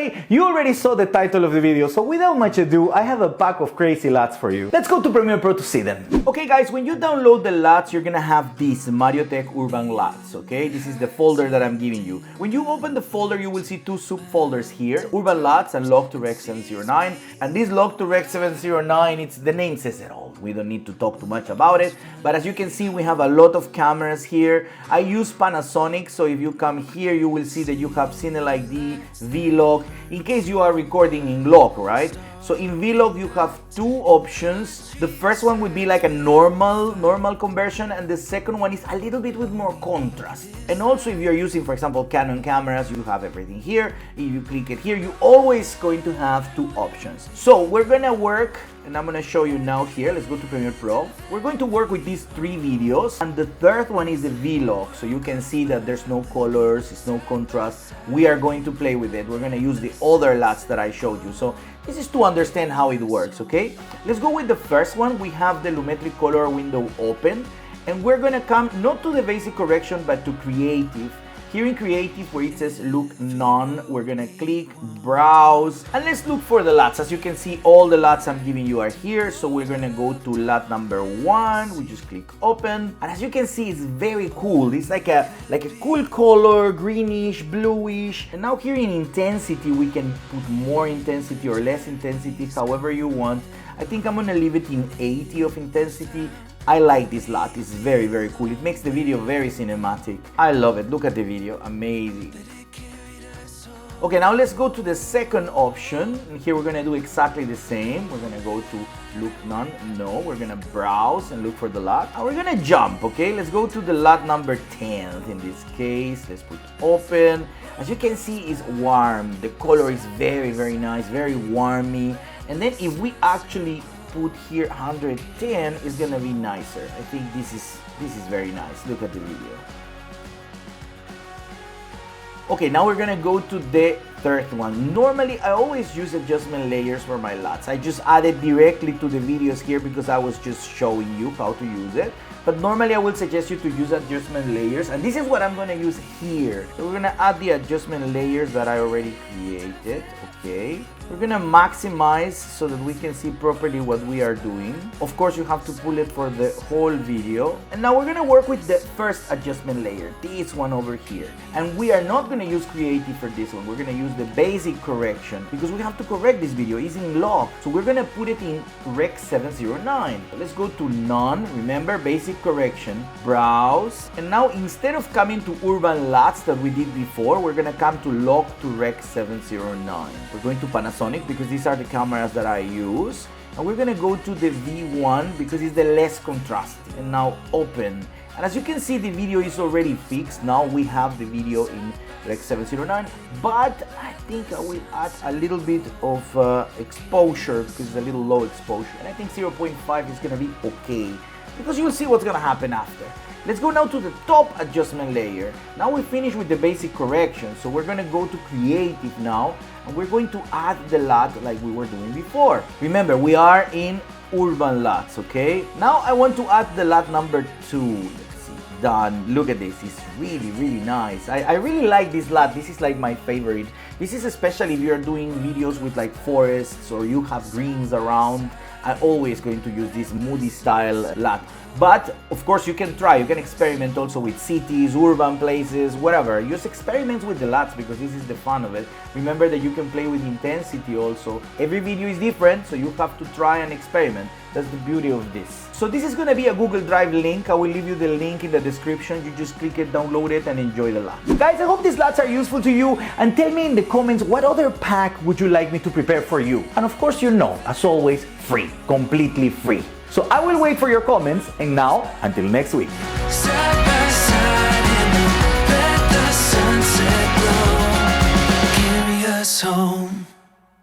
everybody, you already saw the title of the video, so without much ado, I have a pack of crazy LUTs for you. Let's go to Premiere Pro to see them. Okay guys, when you download the LUTs, you're gonna have this MarioTech Urban LUTs, okay? This is the folder that I'm giving you. When you open the folder, you will see two subfolders here, Urban LUTs and Log to Rec 709. And this Log to Rec 709, the name says it all. We don't need to talk too much about it, but as you can see, we have a lot of cameras here. I use Panasonic, so if you come here, you will see that you have Cine ID, Vlog, in case you are recording in log, right? So in Vlog, you have two options. The first one would be like a normal conversion, and the second one is a little bit with more contrast. And also, if you're using, for example, Canon cameras, you have everything here. If you click it here, you're always going to have two options. So we're gonna work, and I'm gonna show you now here. Let's go to Premiere Pro. We're going to work with these three videos, and the third one is the Vlog. So you can see that there's no colors, it's no contrast. We are going to play with it. We're gonna use the other LUTs that I showed you. So this is to understand how it works, okay? Let's go with the first one. We have the Lumetri color window open, and we're gonna come not to the basic correction, but to creative. Here in creative, where it says look none, we're gonna click browse, and let's look for the LUTs. As you can see, all the LUTs I'm giving you are here. So we're gonna go to LUT number 1. We just click open, and as you can see, it's very cool. It's like a cool color, greenish, bluish. And now here in intensity, we can put more intensity or less intensity, however you want. I think I'm gonna leave it in 80 of intensity. I like this LUT, it's very, very cool. It makes the video very cinematic. I love it, look at the video, amazing. Okay, now let's go to the second option. And here we're gonna do exactly the same. We're gonna go to look none, no. We're gonna browse and look for the LUT. And we're gonna jump, okay? Let's go to the LUT number 10 in this case. Let's put open. As you can see, it's warm. The color is very, very nice, very warmy. And then if we actually put here 110, is gonna be nicer. I think this is very nice. Look at the video. Okay, now we're gonna go to the third one. Normally, I always use adjustment layers for my LUTs. I just added directly to the videos here because I was just showing you how to use it. But normally, I would suggest you to use adjustment layers, and this is what I'm gonna use here. So we're gonna add the adjustment layers that I already created, okay? We're gonna maximize so that we can see properly what we are doing. Of course, you have to pull it for the whole video. And now we're gonna work with the first adjustment layer, this one over here. And we are not gonna use creative for this one. We're gonna use the basic correction because we have to correct this video. It's in log. So we're gonna put it in Rec 709. Let's go to none. Remember, basic correction, browse. And now instead of coming to Urban LUTs that we did before, we're gonna come to Log to Rec 709. We're going to Panasonic because these are the cameras that I use, and we're gonna go to the V1 because it's the less contrasting. And now open, and as you can see, the video is already fixed. Now we have the video in Rec 709, but I think I will add a little bit of exposure because it's a little low exposure, and I think 0.5 is gonna be okay because you'll see what's gonna happen after. Let's go now to the top adjustment layer. Now we finish with the basic correction, so we're gonna go to creative now, and we're going to add the LUT like we were doing before. Remember, we are in Urban LUTs, okay? Now I want to add the LUT number 2. Let's see, done. Look at this, it's really, really nice. I really like this LUT. This is like my favorite. This is especially if you're doing videos with like forests or you have greens around. I'm always going to use this moody style LUT. But of course you can experiment also with cities, urban places, whatever. Just experiment with the LUTs because this is the fun of it. Remember that you can play with intensity also. Every video is different, so you have to try and experiment. That's the beauty of this. So this is gonna be a Google Drive link. I will leave you the link in the description. You just click it, download it, and enjoy the LUT. Guys, I hope these LUTs are useful to you, and tell me in the comments what other pack would you like me to prepare for you. And of course, you know, as always, free, completely free. So I will wait for your comments, and now, until next week. Side by side in the let the sunset glow, carry us home.